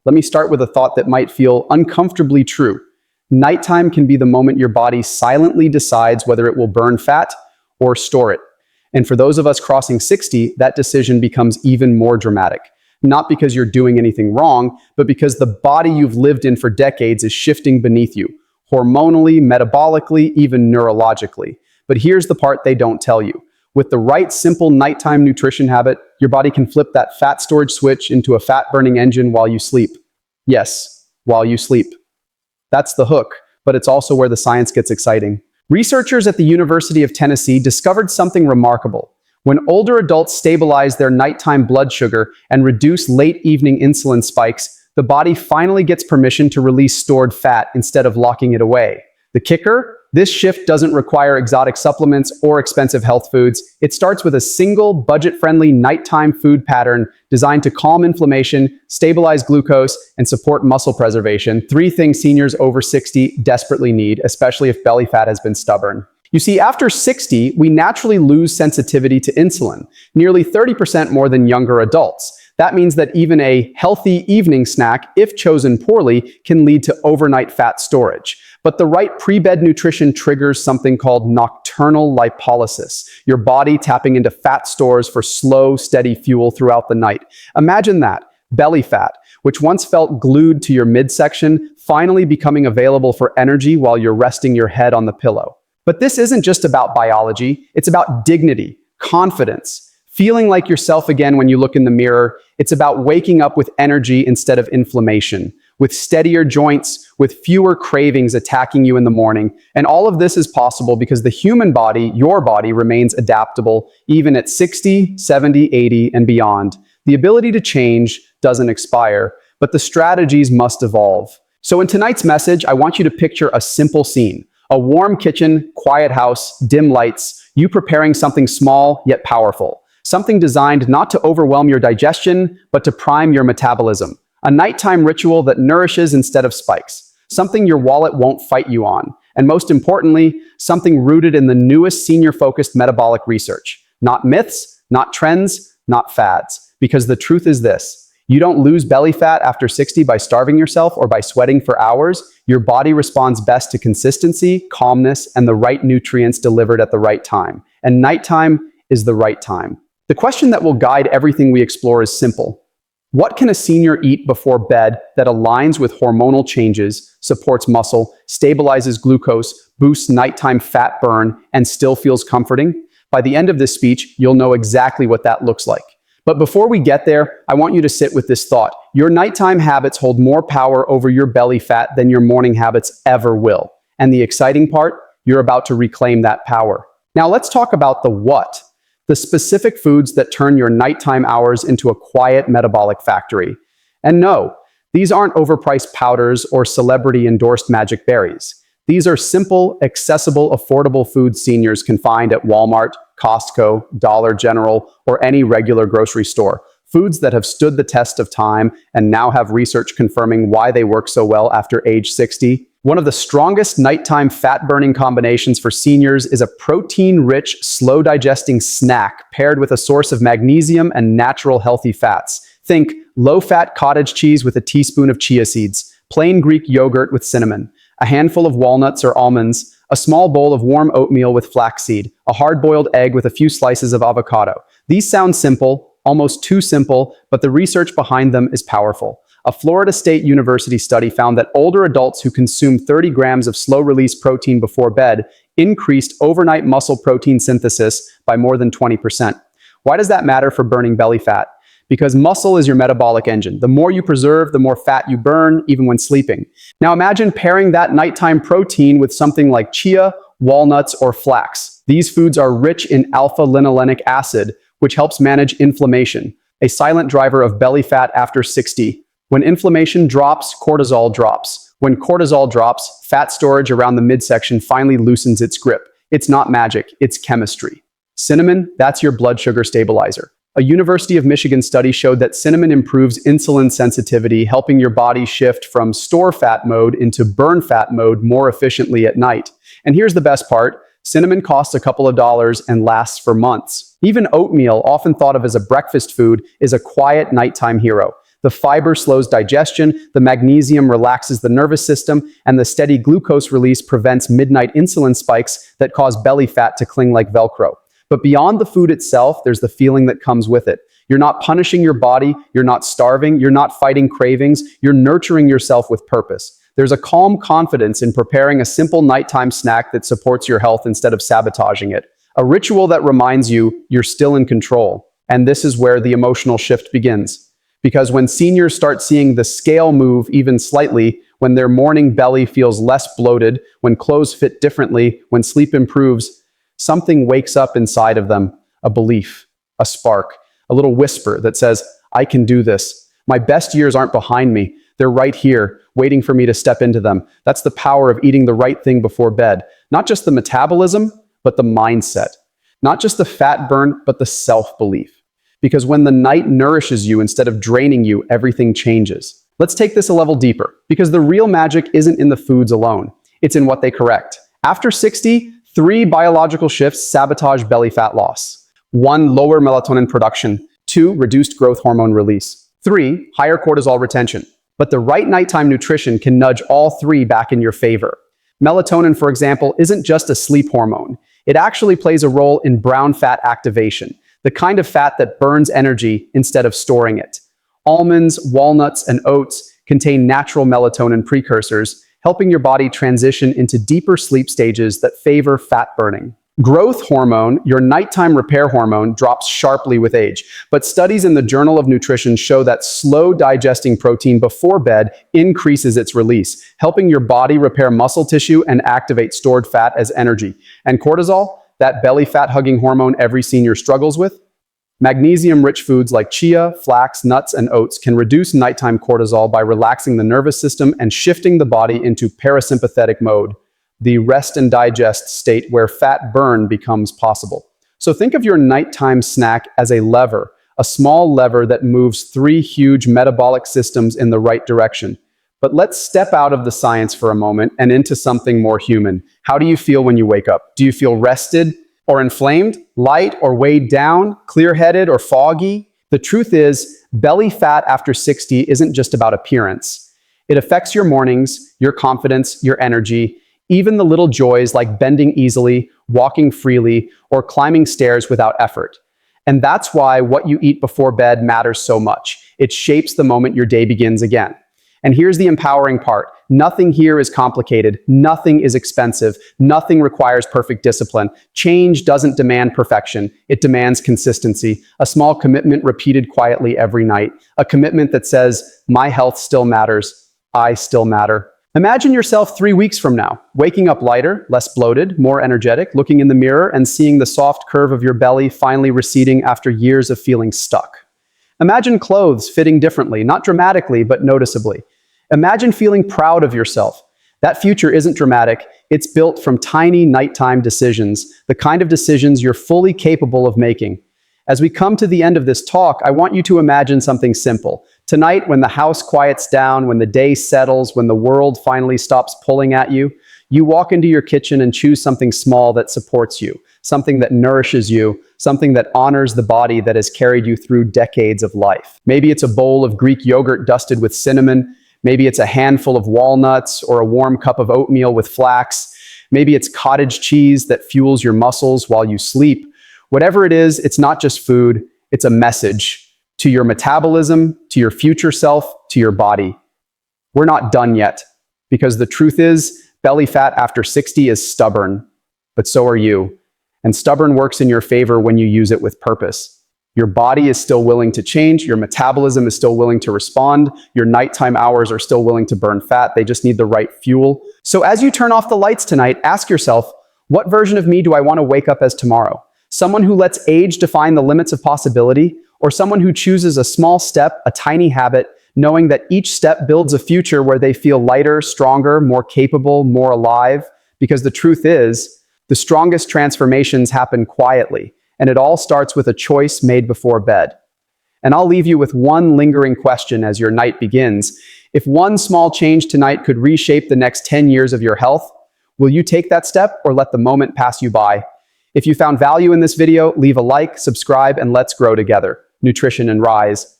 Let me start with a thought that might feel uncomfortably true. Nighttime can be the moment your body silently decides whether it will burn fat or store it. And for those of us crossing 60, that decision becomes even more dramatic. Not because you're doing anything wrong, but because the body you've lived in for decades is shifting beneath you, hormonally, metabolically, even neurologically. But here's the part they don't tell you. With the right simple nighttime nutrition habit, your body can flip that fat storage switch into a fat-burning engine while you sleep. Yes, while you sleep. That's the hook, but it's also where the science gets exciting. Researchers at the University of Tennessee discovered something remarkable. When older adults stabilize their nighttime blood sugar and reduce late evening insulin spikes, the body finally gets permission to release stored fat instead of locking it away. The kicker? This shift doesn't require exotic supplements or expensive health foods. It starts with a single, budget-friendly nighttime food pattern designed to calm inflammation, stabilize glucose, and support muscle preservation. 3 things seniors over 60 desperately need, especially if belly fat has been stubborn. You see, after 60, we naturally lose sensitivity to insulin, nearly 30% more than younger adults. That means that even a healthy evening snack, if chosen poorly, can lead to overnight fat storage. But the right pre-bed nutrition triggers something called nocturnal lipolysis, your body tapping into fat stores for slow, steady fuel throughout the night. Imagine that, belly fat, which once felt glued to your midsection, finally becoming available for energy while you're resting your head on the pillow. But this isn't just about biology, it's about dignity, confidence, feeling like yourself again when you look in the mirror. It's about waking up with energy instead of inflammation, with steadier joints, with fewer cravings attacking you in the morning. And all of this is possible because the human body, your body, remains adaptable even at 60, 70, 80, and beyond. The ability to change doesn't expire, but the strategies must evolve. So in tonight's message, I want you to picture a simple scene. A warm kitchen, quiet house, dim lights, you preparing something small yet powerful. Something designed not to overwhelm your digestion, but to prime your metabolism. A nighttime ritual that nourishes instead of spikes. Something your wallet won't fight you on. And most importantly, something rooted in the newest senior-focused metabolic research. Not myths, not trends, not fads. Because the truth is this. You don't lose belly fat after 60 by starving yourself or by sweating for hours. Your body responds best to consistency, calmness, and the right nutrients delivered at the right time. And nighttime is the right time. The question that will guide everything we explore is simple. What can a senior eat before bed that aligns with hormonal changes, supports muscle, stabilizes glucose, boosts nighttime fat burn, and still feels comforting? By the end of this speech, you'll know exactly what that looks like. But before we get there, I want you to sit with this thought. Your nighttime habits hold more power over your belly fat than your morning habits ever will. And the exciting part, you're about to reclaim that power. Now let's talk about the what. The specific foods that turn your nighttime hours into a quiet metabolic factory. And no, these aren't overpriced powders or celebrity-endorsed magic berries. These are simple, accessible, affordable foods seniors can find at Walmart, Costco, Dollar General, or any regular grocery store. Foods that have stood the test of time and now have research confirming why they work so well after age 60. One of the strongest nighttime fat-burning combinations for seniors is a protein-rich, slow-digesting snack paired with a source of magnesium and natural healthy fats. Think low-fat cottage cheese with a teaspoon of chia seeds, plain Greek yogurt with cinnamon, a handful of walnuts or almonds, a small bowl of warm oatmeal with flaxseed, a hard-boiled egg with a few slices of avocado. These sound simple, almost too simple, but the research behind them is powerful. A Florida State University study found that older adults who consumed 30 grams of slow-release protein before bed increased overnight muscle protein synthesis by more than 20%. Why does that matter for burning belly fat? Because muscle is your metabolic engine. The more you preserve, the more fat you burn, even when sleeping. Now imagine pairing that nighttime protein with something like chia, walnuts, or flax. These foods are rich in alpha-linolenic acid, which helps manage inflammation, a silent driver of belly fat after 60. When inflammation drops, cortisol drops. When cortisol drops, fat storage around the midsection finally loosens its grip. It's not magic, it's chemistry. Cinnamon, that's your blood sugar stabilizer. A University of Michigan study showed that cinnamon improves insulin sensitivity, helping your body shift from store fat mode into burn fat mode more efficiently at night. And here's the best part. Cinnamon costs a couple of dollars and lasts for months. Even oatmeal, often thought of as a breakfast food, is a quiet nighttime hero. The fiber slows digestion, the magnesium relaxes the nervous system, and the steady glucose release prevents midnight insulin spikes that cause belly fat to cling like Velcro. But beyond the food itself, there's the feeling that comes with it. You're not punishing your body, you're not starving, you're not fighting cravings, you're nurturing yourself with purpose. There's a calm confidence in preparing a simple nighttime snack that supports your health instead of sabotaging it. A ritual that reminds you you're still in control. And this is where the emotional shift begins. Because when seniors start seeing the scale move even slightly, when their morning belly feels less bloated, when clothes fit differently, when sleep improves, something wakes up inside of them, a belief, a spark, a little whisper that says, I can do this. My best years aren't behind me. They're right here, waiting for me to step into them. That's the power of eating the right thing before bed. Not just the metabolism, but the mindset. Not just the fat burn, but the self-belief. Because when the night nourishes you instead of draining you, everything changes. Let's take this a level deeper, because the real magic isn't in the foods alone. It's in what they correct. After 60, 3 biological shifts sabotage belly fat loss. 1, lower melatonin production. 2, reduced growth hormone release. 3, higher cortisol retention. But the right nighttime nutrition can nudge all 3 back in your favor. Melatonin, for example, isn't just a sleep hormone. It actually plays a role in brown fat activation, the kind of fat that burns energy instead of storing it. Almonds, walnuts, and oats contain natural melatonin precursors, helping your body transition into deeper sleep stages that favor fat burning. Growth hormone, your nighttime repair hormone, drops sharply with age, but studies in the Journal of Nutrition show that slow digesting protein before bed increases its release, helping your body repair muscle tissue and activate stored fat as energy. And cortisol, that belly fat hugging hormone every senior struggles with? Magnesium-rich foods like chia, flax, nuts, and oats can reduce nighttime cortisol by relaxing the nervous system and shifting the body into parasympathetic mode, the rest and digest state where fat burn becomes possible. So think of your nighttime snack as a lever, a small lever that moves 3 huge metabolic systems in the right direction. But let's step out of the science for a moment and into something more human. How do you feel when you wake up? Do you feel rested or inflamed, light or weighed down, clear-headed or foggy? The truth is, belly fat after 60 isn't just about appearance. It affects your mornings, your confidence, your energy, even the little joys like bending easily, walking freely, or climbing stairs without effort. And that's why what you eat before bed matters so much. It shapes the moment your day begins again. And here's the empowering part. Nothing here is complicated. Nothing is expensive. Nothing requires perfect discipline. Change doesn't demand perfection. It demands consistency. A small commitment repeated quietly every night. A commitment that says, my health still matters. I still matter. Imagine yourself 3 weeks from now, waking up lighter, less bloated, more energetic, looking in the mirror and seeing the soft curve of your belly finally receding after years of feeling stuck. Imagine clothes fitting differently, not dramatically, but noticeably. Imagine feeling proud of yourself. That future isn't dramatic. It's built from tiny nighttime decisions, the kind of decisions you're fully capable of making. As we come to the end of this talk, I want you to imagine something simple. Tonight, when the house quiets down, when the day settles, when the world finally stops pulling at you, you walk into your kitchen and choose something small that supports you, something that nourishes you, something that honors the body that has carried you through decades of life. Maybe it's a bowl of Greek yogurt dusted with cinnamon. Maybe it's a handful of walnuts or a warm cup of oatmeal with flax. Maybe it's cottage cheese that fuels your muscles while you sleep. Whatever it is, it's not just food, it's a message to your metabolism, to your future self, to your body. We're not done yet, because the truth is, belly fat after 60 is stubborn, but so are you. And stubborn works in your favor when you use it with purpose. Your body is still willing to change, your metabolism is still willing to respond, your nighttime hours are still willing to burn fat, they just need the right fuel. So as you turn off the lights tonight, ask yourself, what version of me do I want to wake up as tomorrow? Someone who lets age define the limits of possibility, or someone who chooses a small step, a tiny habit, knowing that each step builds a future where they feel lighter, stronger, more capable, more alive? Because the truth is, the strongest transformations happen quietly, and it all starts with a choice made before bed. And I'll leave you with one lingering question as your night begins. If one small change tonight could reshape the next 10 years of your health, will you take that step or let the moment pass you by? If you found value in this video, leave a like, subscribe, and let's grow together. Nutrition and Rise.